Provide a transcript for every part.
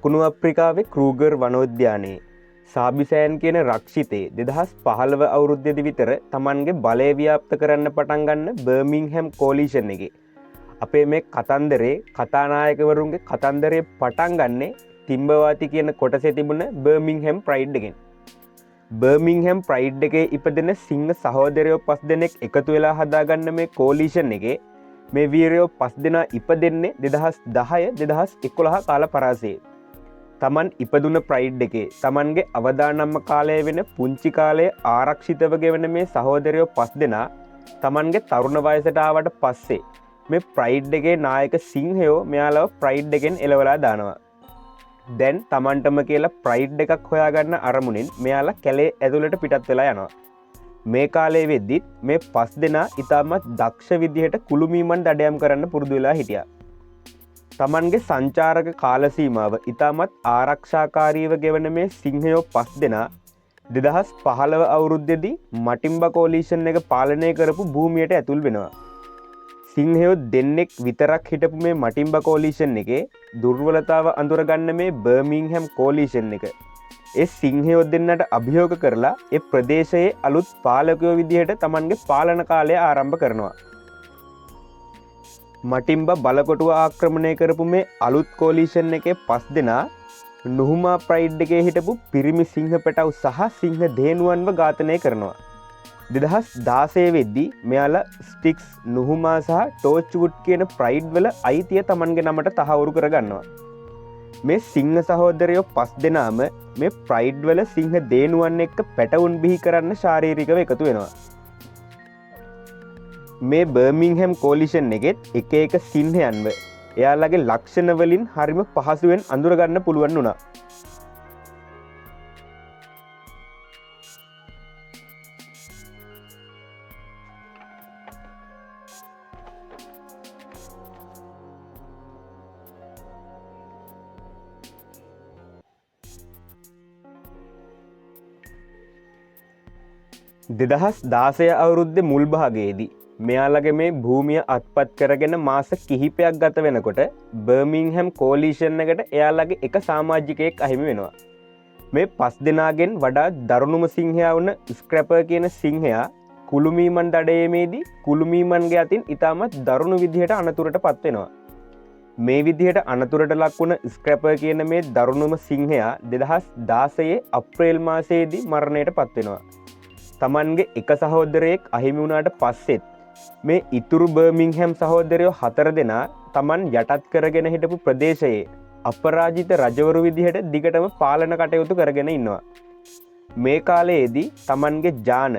දකුණු අප්‍රිකාවේ කරූගර් වනෝද්‍යානයේ සාබිසෑන් කියන රක්ෂිතේ 2015 අවුරුද්දේදී විතර Tamanගේ බලය ව්‍යාප්ත කරන්න පටන් ගන්න බර්මින්ග්හැම් කෝලිෂන් එකේ අපේ මේ කතන්දරේ කතානායකවරුන්ගේ කතන්දරේ පටන් ගන්නේ තිම්බවාති කියන කොටසේ තිබුණ බර්මින්ග්හැම් ප්‍රයිඩ් එකෙන්. බර්මින්ග්හැම් ප්‍රයිඩ් එකේ ඉපදෙන සිංහ සහෝදරයෝ 5 දෙනෙක් එකතු වෙලා හදාගන්න මේ කෝලිෂන් එකේ මේ වීරයෝ 5 දෙනා ඉපදෙන්නේ 2010 2011 කාල පරාසයේ. තමන් ඉපදුන ප්‍රයිඩ් එකේ තමන්ගේ අවදානම්ම කාලය වෙන පුංචි කාලයේ ආරක්ෂිතව ගෙවන මේ සහෝදරයෝ 5 දෙනා තමන්ගේ තරුණ වයසට ආවට පස්සේ මේ ප්‍රයිඩ් එකේ නායක සිංහයෝ මෙයාලව ප්‍රයිඩ් එකෙන් එලවලා දානවා. දැන් තමන්ටම කියලා ප්‍රයිඩ් එකක් හොයාගන්න අරමුණින් මෙයාලා කැලේ ඇතුළට පිටත් වෙලා යනවා. මේ කාලේ වෙද්දිත් මේ 5 දෙනා ඉතාමත් දක්ෂ විදිහට කුළුමීමන් දඩයම් කරන්න පුරුදු වෙලා හිටියා. තමන්ගේ සංචාරක කාල සීමාව ඉතාමත් ආරක්ෂාකාරීව ගෙවන මේ සිංහයෝ 5 දෙනා 2015 අවුරුද්දේදී මටිම්බා කෝලිෂන් එක පාලනය කරපු භූමියට ඇතුල් වෙනවා. සිංහයෝ දෙන්නෙක් විතරක් හිටපු මේ මටිම්බා කෝලිෂන් එකේ දුර්වලතාව අඳුරගන්න මේ බර්මින්ග්හැම් කෝලිෂන් එක ඒ සිංහයෝ දෙන්නට අභියෝග කරලා ඒ ප්‍රදේශයේ අලුත් පාලකයෝ විදිහට තමන්ගේ පාලන කාලය ආරම්භ කරනවා. මටිම්බා බලකොටුව ආක්‍රමණය කරපු මේ අලුත් කෝලිෂන් එකේ 5 දෙනා නුහුමා ප්‍රයිඩ් එකේ හිටපු පිරිමි සිංහ පැටව් සහ සිංහ දේනුවන්ව ඝාතනය කරනවා. 2016 වෙද්දී මෙයාලා ස්ටික්ස් නුහුමා සහ ටෝච්වුඩ් කියන ප්‍රයිඩ් වල අයිතිය තමන්ගේ නමට තහවුරු කරගන්නවා. මේ සිංහ සහෝදරයෝ 5 දෙනාම මේ ප්‍රයිඩ් වල සිංහ දේනුවන් එක්ක පැටවුන් බිහි කරන්න ශාරීරිකව එකතු වෙනවා. මේ බර්මින්ග්හැම් කෝලිෂන් එකෙත් එක එක සිංහයන්ව එයාලගේ ලක්ෂණ වලින් හරිම පහසුවෙන් අඳුරගන්න පුළුවන් වුණා. දෙදහස් 16 අවුරුද්දේ මුල් භාගයේදී මෙයාලගේ මේ භූමිය අත්පත් කරගෙන මාස කිහිපයක් ගත වෙනකොට බර්මින්ග්හැම් කෝලිෂන් එකට එයාලගේ එක සමාජිකයෙක් අහිමි වෙනවා. මේ 5 දෙනාගෙන් වඩා දරුණුම සිංහයා වුණ ස්ක්‍රැපර් කියන සිංහයා කුළුමීමන් දඩයමේදී කුළුමීමන්ගේ අතින් ඉතාමත් දරුණු විදිහට අනතුරට පත් වෙනවා. මේ විදිහට අනතුරට ලක් වුණ ස්ක්‍රැපර් කියන මේ දරුණුම සිංහයා 2016 අප්‍රේල් මාසයේදී මරණයට පත් වෙනවා. තමන්ගේ එක සහෝදරයෙක් අහිමි වුණාට පස්සෙත් මේ ඉතුරු බර්මින්ග්හැම් සහෝදරයෝ 4 දෙනා තමන් යටත් කරගෙන හිටපු ප්‍රදේශයේ අපරාජිත රජවරු විදිහට දිගටම පාලන කටයුතු කරගෙන ඉන්නවා. මේ කාලයේදී තමන්ගේ ජාන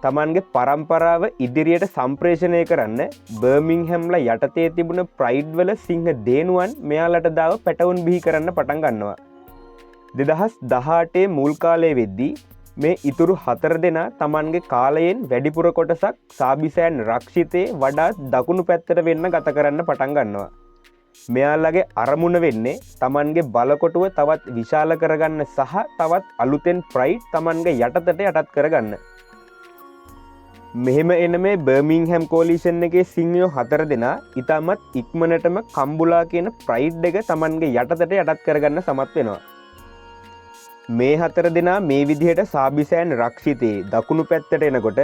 තමන්ගේ පරම්පරාව ඉදිරියට සම්ප්‍රේෂණය කරන්න බර්මින්ග්හැම්ලා යටතේ තිබුණ ප්‍රයිඩ් වල සිංහ දේනුවන් මෙයාලට දාව පැටවුන් බිහි කරන්න පටන් ගන්නවා. 2018 මුල් කාලයේ වෙද්දී මේ ඉතුරු 4 දෙනා තමන්ගේ කාලයෙන් වැඩිපුර කොටසක් සාබිසෑන් රක්ෂිතේ වඩා දකුණු පැත්තට වෙන්න ගත කරන්න පටන් ගන්නවා. මෙයාලගේ අරමුණ වෙන්නේ තමන්ගේ බලකොටුව තවත් විශාල කරගන්න සහ තවත් අලුතෙන් ප්‍රයිඩ් තමන්ගේ යටතට යටත් කරගන්න. මෙහෙම එන මේ බර්මින්ග්හැම් කෝලිෂන් එකේ සිංහයෝ 4 දෙනා ඉතාමත් ඉක්මනටම කම්බුලා කියන ප්‍රයිඩ් එක තමන්ගේ යටතට යටත් කරගන්න සමත් වෙනවා. මේ 4 දෙනා මේ විදිහට සාබිසෑන් රක්ෂිතේ දකුණු පැත්තට එනකොට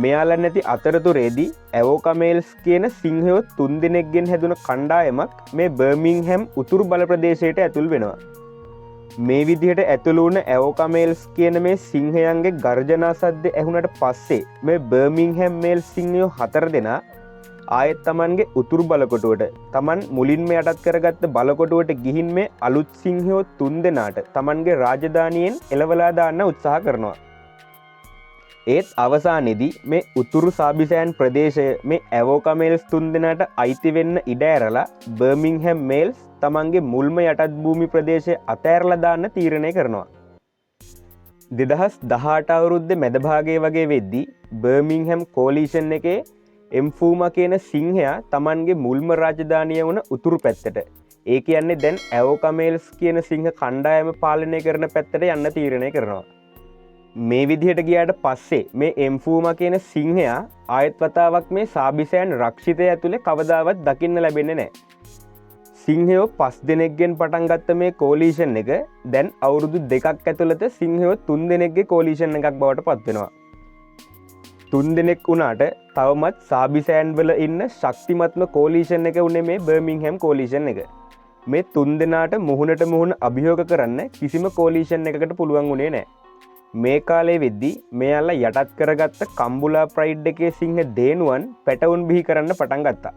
මෙයාලා නැති අතරතුරේදී ඇවෝකමේල්ස් කියන සිංහයෝ 3 දෙනෙක්ගෙන් හැදුන කණ්ඩායමක් මේ බර්මින්ග්හැම් උතුරු බල ප්‍රදේශයට ඇතුල් වෙනවා. මේ විදිහට ඇතුළු වුණ ඇවෝකමේල්ස් කියන මේ සිංහයන්ගේ ගර්ජනා සද්ද ඇහුණට පස්සේ මේ බර්මින්ග්හැම් මේල් සිංහයෝ 4 දෙනා ආයෙත් තමන්ගේ උතුරු බලකොටුවට තමන් මුලින්ම යටත් කරගත්ත බලකොටුවට ගිහින් මේ අලුත් සිංහයෝ 3 දෙනාට තමන්ගේ රාජධානියෙන් එලවලා දාන්න උත්සාහ කරනවා. ඒත් අවසානයේදී මේ උතුරු සාබිසෑන් ප්‍රදේශය මේ ඇවෝකමේල්ස් 3 දෙනාට අයිති වෙන්න ඉඩ ඇරලා බර්මින්ග්හැම් මේල්ස් තමන්ගේ මුල්ම යටත් භූමි ප්‍රදේශය අතෑරලා දාන්න තීරණය කරනවා. 2018 අවුරුද්දේ මැද භාගයේ වගේ වෙද්දී බර්මින්ග්හැම් කෝලිෂන් එකේ එම්ෆූමා කියන සිංහයා තමන්ගේ මුල්ම රාජධානිය වුණ උතුරු පැත්තට ඒ කියන්නේ දැන් ඇවෝකමේල්ස් කියන සිංහ කණ්ඩායම පාලනය කරන පැත්තට යන්න තීරණය කරනවා. මේ විදිහට ගියාට පස්සේ මේ එම්ෆූමා කියන සිංහයා ආයෙත් වතාවක් මේ සාබිසෑන් රක්ෂිතය ඇතුලේ කවදාවත් දකින්න ලැබෙන්නේ නැහැ. සිංහයෝ 5 දෙනෙක්ගෙන් පටන් ගත්ත මේ කෝලීෂන් එක දැන් අවුරුදු 2ක් ඇතුළත සිංහයෝ 3 දෙනෙක්ගේ කෝලීෂන් එකක් බවට පත් වෙනවා. 3 දෙනෙක් වුණාට තවමත් සාබිසෑන් වල ඉන්න ශක්තිමත්ම කෝලීෂන් එක උනේ මේ බර්මින්ගහැම් කෝලීෂන් එක. මේ 3 දෙනාට මුහුණට මුහුණ අභියෝග කරන්න කිසිම කෝලීෂන් එකකට පුළුවන් වුණේ නැහැ. මේ කාලේ වෙද්දී මෙයාලා යටත් කරගත්ත කම්බුලා ප්‍රයිඩ් එකේ සිංහ දේනුවන් පැටවුන් බිහි කරන්න පටන් ගත්තා.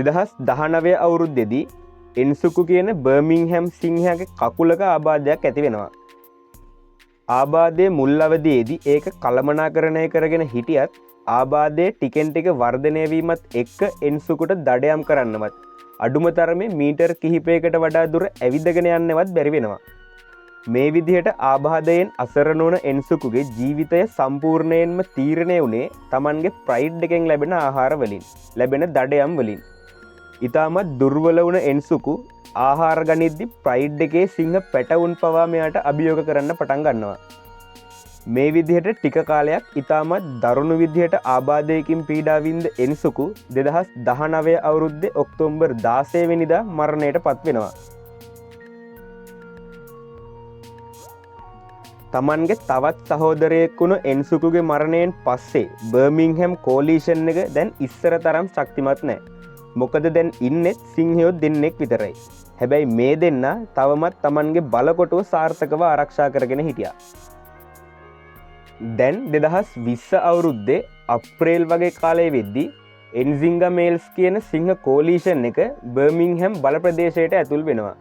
2019 අවුරුද්දේදී එන්සුකු කියන බර්මින්ගහැම් සිංහයාගේ කකුලක ආබාධයක් ඇති වෙනවා. ආබාධයේ මුල් අවදියේදී ඒක කළමනාකරණය කරගෙන හිටියත් ආබාධයේ ටිකෙන් ටික වර්ධනය වීමත් එක්ක එන්සුකුට දඩයම් කරන්නවත් අඩුම තරමේ මීටර් කිහිපයකට වඩා දුර ඇවිදගෙන යන්නවත් බැරි වෙනවා. මේ විදිහට ආබාධයෙන් අසරණ වුණ එන්සුකුගේ ජීවිතය සම්පූර්ණයෙන්ම තීරණය වුණේ Tamanගේ ප්‍රයිඩ් එකෙන් ලැබෙන ආහාර වලින්, ලැබෙන දඩයම් වලින්. ඉතාමත් දුර්වල වුණ එන්සුකු ආහාර ගනිද්දි ප්‍රයිඩ් එකේ සිංහ පැටවුන් පවා මෙයාට අභියෝග කරන්න පටන් ගන්නවා. මේ විදිහට ටික කාලයක් ඉතාමත් දරුණු විදිහට ආබාධයකින් පීඩා විඳ එන්සුකු 2019 අවුරුද්දේ ඔක්තෝබර් 16 වෙනිදා මරණයට පත් වෙනවා. Tamanගේ තවත් සහෝදරයෙක් වුණ එන්සුකුගේ මරණයෙන් පස්සේ බර්මින්ගහැම් කෝලීෂන් එක දැන් ඉස්සර තරම් ශක්තිමත් නැහැ. මොකද දැන් ඉන්නේ සිංහයෝ දෙන්නෙක් විතරයි. හැබැයි මේ දෙන්න තවමත් Tamanගේ බලකොටුව සාර්ථකව ආරක්ෂා කරගෙන හිටියා. දැන් 2020 අවුරුද්දේ අප්‍රේල් වගේ කාලයේ වෙද්දී එන්සිංගා මේල්ස් කියන සිංහ කෝලීෂන් එක බර්මින්ගහැම් බල ප්‍රදේශයට ඇතුල් වෙනවා.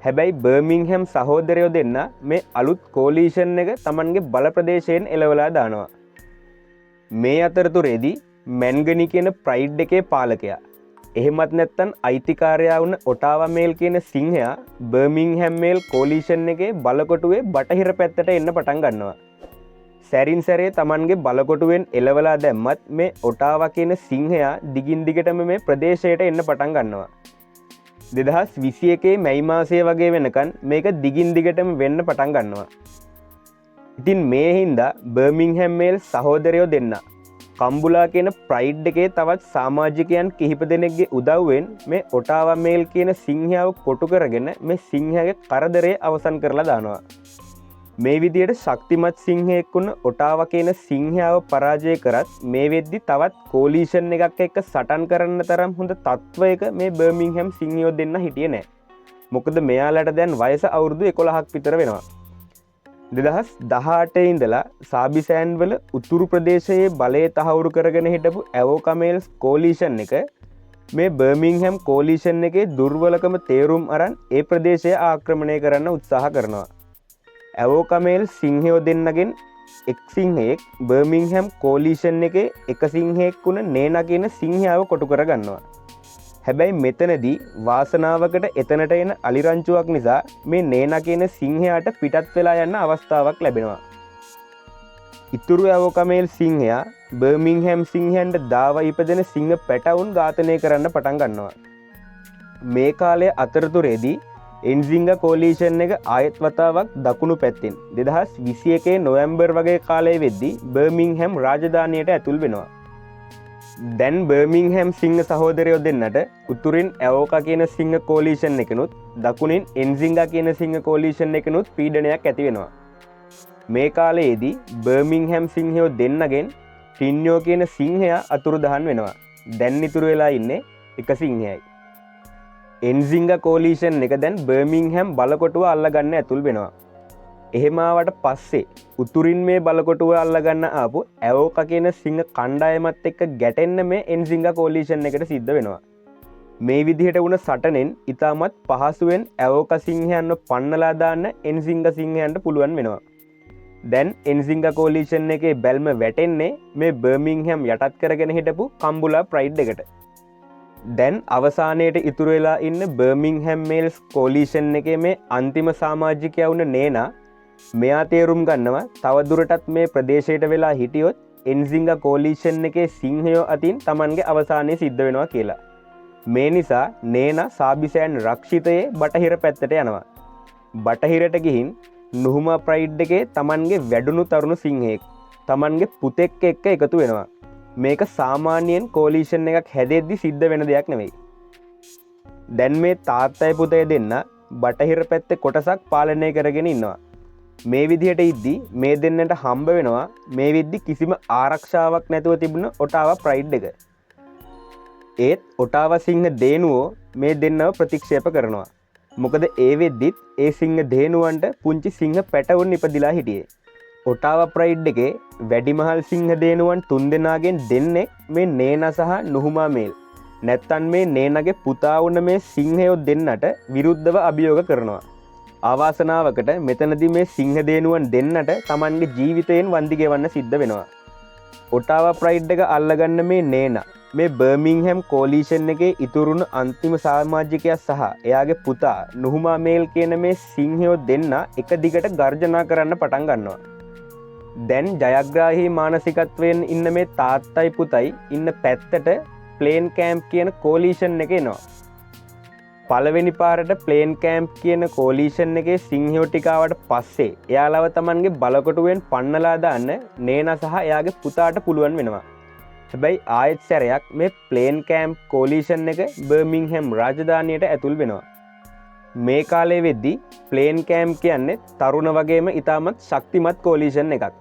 හැබැයි බර්මින්ගහැම් සහෝදරයෝ දෙන්න මේ අලුත් කෝලීෂන් එක Tamanගේ බල ප්‍රදේශයෙන් එලවලා දානවා. මේ අතරතුරේදී මැන්ගනි කියන ප්‍රයිඩ් එකේ පාලකයා එහෙමත් නැත්තන් අයිතිකාරයා වුණ ඔටාවා මේල් කියන සිංහයා බර්මින්ගහැම් මේල් කෝලීෂන් එකේ බලකොටුවේ බටහිර පැත්තට එන්න පටන් ගන්නවා. සැරින් සැරේ Tamanගේ බලකොටුවෙන් එලවලා දැම්මත් මේ ඔටාවා කියන සිංහයා දිගින් දිගටම මේ ප්‍රදේශයට එන්න පටන් ගන්නවා. 2021 මැයි මාසය වගේ වෙනකන් මේක දිගින් දිගටම වෙන්න පටන් ගන්නවා. ඉතින් මේ හින්දා බර්මින්ගහැම් මේල් සහෝදරයෝ දෙන්න කම්බුලා කියන ප්‍රයිඩ් එකේ තවත් සමාජිකයන් කිහිප දෙනෙක්ගේ උදව්වෙන් මේ ඔටාවා මේල් කියන සිංහයාව කොටු කරගෙන මේ සිංහයාගේ කරදරේ අවසන් කරලා දානවා. මේ විදියට ශක්තිමත් සිංහයෙක් වුණ ඔටාවා කියන සිංහයාව පරාජය කරත් මේ වෙද්දි තවත් කෝලීෂන් එකක් එක්ක සටන් කරන්න තරම් හොඳ තත්වයක මේ බර්මින්ගහැම් සිංහයෝ දෙන්න හිටියේ නැහැ. මොකද මෙයාලට දැන් වයස අවුරුදු 11ක් විතර වෙනවා. 2018 ඉඳලා සාබිසෑන් වල උතුරු ප්‍රදේශයේ බලය තහවුරු කරගෙන හිටපු ඇවෝකමේල්ස් කෝලීෂන් එක මේ බර්මින්ගහැම් කෝලීෂන් එකේ දුර්වලකම තේරුම් අරන් ඒ ප්‍රදේශය ආක්‍රමණය කරන්න උත්සාහ කරනවා. ඇවෝකමේල් සිංහයෝ දෙන්නගෙන් එක් සිංහයෙක් බර්මින්ගහැම් කෝලීෂන් එකේ එක සිංහයෙක් වුණ නේනා කියන සිංහයාව කොටු කරගන්නවා. හැබැයි මෙතනදී වාසනාවකට එතනට එන අලිරංචුවක් නිසා මේ නේනා කියන සිංහයාට පිටත් වෙලා යන්න අවස්ථාවක් ලැබෙනවා. ඉතුරු ඇවෝකමේල් සිංහයා බර්මින්ගහැම් සිංහයන්ට දාව ඉපදෙන සිංහ පැටවුන් ඝාතනය කරන්න පටන් ගන්නවා. මේ කාලය අතරතුරේදී එන්සිංගා කෝලීෂන් එක ආයෙත් වතාවක් දකුණු පැත්තෙන් 2021 නොවැම්බර් වගේ කාලයේ වෙද්දී බර්මින්ගහැම් රාජධානියට ඇතුල් වෙනවා. දැන් බර්මින්ගහැම් සිංහ සහෝදරයෝ දෙන්නට උතුරින් ඇවෝකා කියන සිංහ කෝලීෂන් එකනුත් දකුණින් එන්සිංගා කියන සිංහ කෝලීෂන් එකනුත් පීඩනයක් ඇති වෙනවා. මේ කාලයේදී බර්මින්ගහැම් සිංහයෝ දෙන්නගෙන් ටින්යෝ කියන සිංහයා අතුරුදහන් වෙනවා. දැන් ඉතුරු වෙලා ඉන්නේ එක සිංහයයි. එන්සිංගා කෝලීෂන් එක දැන් බර්මින්ගහැම් බලකොටුව අල්ලගන්න ඇතුල් වෙනවා. එහෙම ආවට පස්සේ උතුරින් මේ බලකොටුව අල්ලගන්න ආපු ඇවෝකා කියන සිංහ කණ්ඩායමත් එක්ක ගැටෙන්න මේ එන්සිංගා කෝලීෂන් එකට සිද්ධ වෙනවා. මේ විදිහට වුණ සටනෙන් ඉතාමත් පහසුවෙන් ඇවෝකා සිංහයන්ව පන්නලා දාන්න එන්සිංගා සිංහයන්ට පුළුවන් වෙනවා. දැන් එන්සිංගා කෝලීෂන් එකේ බැල්ම වැටෙන්නේ මේ බර්මින්ගහැම් යටත් කරගෙන හිටපු කම්බුලා ප්‍රයිඩ් එකට. දැන් අවසානයට ඉතුරු වෙලා ඉන්න බර්මින්ගහැම් මේල්ස් කෝලීෂන් එකේ මේ අන්තිම සමාජිකයා වුණ නේනා මෙයා තේරුම් ගන්නවා තවදුරටත් මේ ප්‍රදේශයට වෙලා හිටියොත් එන්සිංගා කෝලීෂන් එකේ සිංහයෝ අතින් Tamanගේ අවසානය සිද්ධ වෙනවා කියලා. මේ නිසා නේනා සාබිසෑන් රක්ෂිතයේ බටහිර පැත්තට යනවා. බටහිරට ගිහින් නුහුමා ප්‍රයිඩ් එකේ Tamanගේ වැඩුණු තරුණු සිංහෙක් Tamanගේ පුතෙක් එක්ක එකතු වෙනවා. මේක සාමාන්‍යයෙන් කෝලීෂන් එකක් හැදෙද්දි සිද්ධ වෙන දෙයක් නෙවෙයි. දැන් මේ තාත්තයි පුතය දෙන්න බටහිර පැත්තේ කොටසක් පාලනය කරගෙන ඉන්නවා. මේ විදිහට ඉද්දි මේ දෙන්නට හම්බ වෙනවා මේ විද්දි කිසිම ආරක්ෂාවක් නැතුව තිබුණ ඔටාවා ප්‍රයිඩ් එක. ඒත් ඔටාවා සිංහ දේනුවෝ මේ දෙන්නව ප්‍රතික්ෂේප කරනවා. මොකද ඒ වෙද්දිත් ඒ සිංහ දේනුවන්ට පුංචි සිංහ පැටවුන් ඉපදිලා හිටියේ. ඔටාවා ප්‍රයිඩ් එකේ වැඩිමහල් සිංහ දේනුවන් 3 දෙනාගෙන් දෙන්නෙක් මේ නේනා සහ නුහුමා මේල්. නැත්තන් මේ නේනගේ පුතා වුණ මේ සිංහයෝ දෙන්නට විරුද්ධව අභියෝග කරනවා. ආවාසනාවකට මෙතනදි මේ සිංහ දේනුවන් දෙන්නට තමන්ගේ ජීවිතයෙන් වන්දි ගෙවන්න සිද්ධ වෙනවා. ඔටාවා ප්‍රයිඩ් එක අල්ලගන්න මේ නේනා මේ බර්මින්ග්හැම් කෝලීෂන් එකේ ඉතුරුණ අන්තිම සමාජිකයා සහ එයාගේ පුතා නුහුමා මේල් කියන මේ සිංහයෝ දෙන්න එක දිගට ගර්ජනා කරන්න පටන් ගන්නවා. දැන් ජයග්‍රාහී මානසිකත්වයෙන් ඉන්න මේ තාත්තයි පුතයි ඉන්න පැත්තට ප්ලේන් කෑම්ප් කියන කෝලීෂන් එක එනවා. පළවෙනි පාරට ප්ලේන් කෑම්ප් කියන කෝලීෂන් එකේ සිංහයෝ ටිකාවට පස්සේ එයාලව තමන්ගේ බලකොටුවෙන් පන්නලා දාන්න නේනා සහ එයාගේ පුතාට පුළුවන් වෙනවා. හැබැයි ආයෙත් සැරයක් මේ ප්ලේන් කෑම්ප් කෝලීෂන් එක බර්මින්ග්හැම් රාජධානියට ඇතුල් වෙනවා. මේ කාලේ වෙද්දී ප්ලේන් කෑම්ප් කියන්නේ තරුණ වගේම ඉතාමත් ශක්තිමත් කෝලීෂන් එකක්.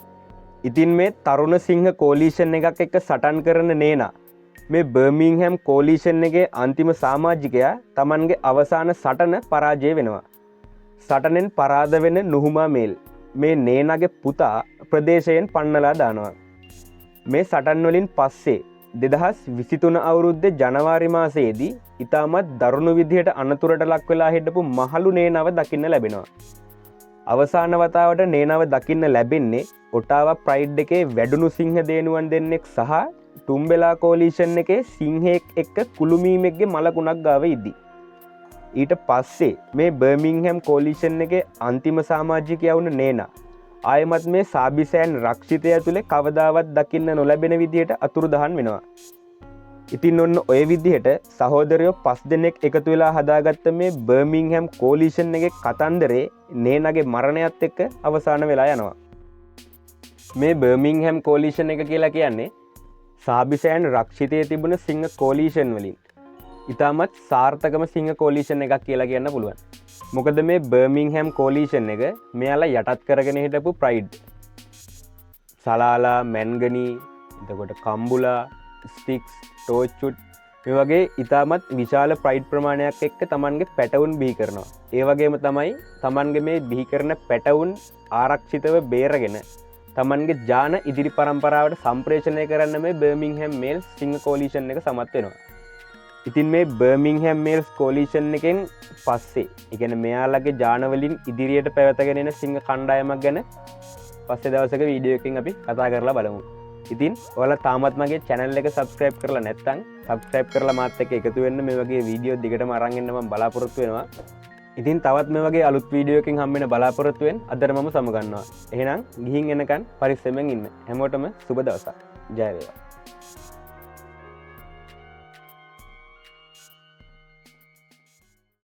ඉතින් මේ තරුණ සිංහ කෝලීෂන් එකක් එක්ක සටන් කරන නේනා මේ බර්මින්ග්හැම් කෝලීෂන් එකේ අන්තිම සමාජිකයා තමන්ගේ අවසාන සටන පරාජය වෙනවා. සටනෙන් පරාද වෙන නුහුමා මේල් මේ නේනාගේ පුතා ප්‍රදේශයෙන් පන්නලා දානවා. මේ සටන් වලින් පස්සේ 2023 අවුරුද්දේ ජනවාරි මාසයේදී ඉතාමත් දරුණු විදිහට අනතුරට ලක් වෙලා හිටපු මහලු නේනාව දකින්න ලැබෙනවා. අවසාන වතාවට නේනාව දකින්න ලැබෙන්නේ ඔටාවා ප්‍රයිඩ් එකේ වැඩුණු සිංහ දේනුවන් දෙන්නෙක් සහ ටුම්බෙලා කෝලීෂන් එකේ සිංහෙක් එක්ක කුළුමීමෙක්ගේ මලකුණක් ගාව ඉද්දී. ඊට පස්සේ මේ බර්මින්ග්හැම් කෝලීෂන් එකේ අන්තිම සමාජිකයා වුණ නේනා ආයමත් මේ සාබිසෑන් රක්ෂිතය ඇතුළේ කවදාවත් දකින්න නොලැබෙන විදිහට අතුරුදහන් වෙනවා. ඉතින් ඔන්න ඔය විදිහට සහෝදරයෝ 5 දෙනෙක් එකතු වෙලා හදාගත්ත මේ බර්මින්ග්හැම් කෝලීෂන් එකේ කතන්දරේ නේනාගේ මරණයත් එක්ක අවසාන වෙලා යනවා. මේ බර්මින්ග්හැම් කෝලීෂන් එක කියලා කියන්නේ සාබිසෑන් රක්ෂිතයේ තිබුණ සිංහ කෝලීෂන් වලින් ඉතාමත් සාර්ථකම සිංහ කෝලීෂන් එකක් කියලා කියන්න පුළුවන්. මොකද මේ බර්මින්ග්හැම් කෝලීෂන් එක මෙයාලා යටත් කරගෙන හිටපු ප්‍රයිඩ් සලාලා මැන්ගනී එතකොට කම්බුලා ස්ටික්ස් ටෝච්චුට් මේ වගේ ඉතාමත් විශාල ප්‍රයිඩ් ප්‍රමාණයක් එක්ක තමන්ගේ පැටවුන් බිහි කරනවා. ඒ වගේම තමයි තමන්ගේ මේ බිහි කරන පැටවුන් ආරක්ෂිතව බේරගෙන තමන්ගේ ජාන ඉදිරි පරම්පරාවට සම්ප්‍රේෂණය කරන්න මේ බර්මින්ග්හැම් මේල්ස් සිංහ කෝලීෂන් එක සමත් වෙනවා. ඉතින් මේ බර්මින්ග්හැම් මේල්ස් කෝලීෂන් එකෙන් පස්සේ ඒ කියන්නේ මෙයාලගේ ජාන වලින් ඉදිරියට පැවතගෙන එන සිංහ කණ්ඩායමක් ගැන පස්සේ දවසක වීඩියෝ එකකින් අපි කතා කරලා බලමු. ඉතින් ඔයාලා තාමත් මගේ channel එක subscribe කරලා නැත්නම් subscribe කරලා මාත් එක්ක එකතු වෙන්න මේ වගේ වීඩියෝ දිගටම අරන් එන්න මම බලාපොරොත්තු වෙනවා. ඉතින් තවත් මේ වගේ අලුත් වීඩියෝ එකකින් හම්බ වෙන බලාපොරොත්තු වෙන අදට මම සමගන්නවා. එහෙනම් ගිහින් එනකන් පරිස්සමෙන් ඉන්න. හැමෝටම සුබ දවසක්. ජය වේවා.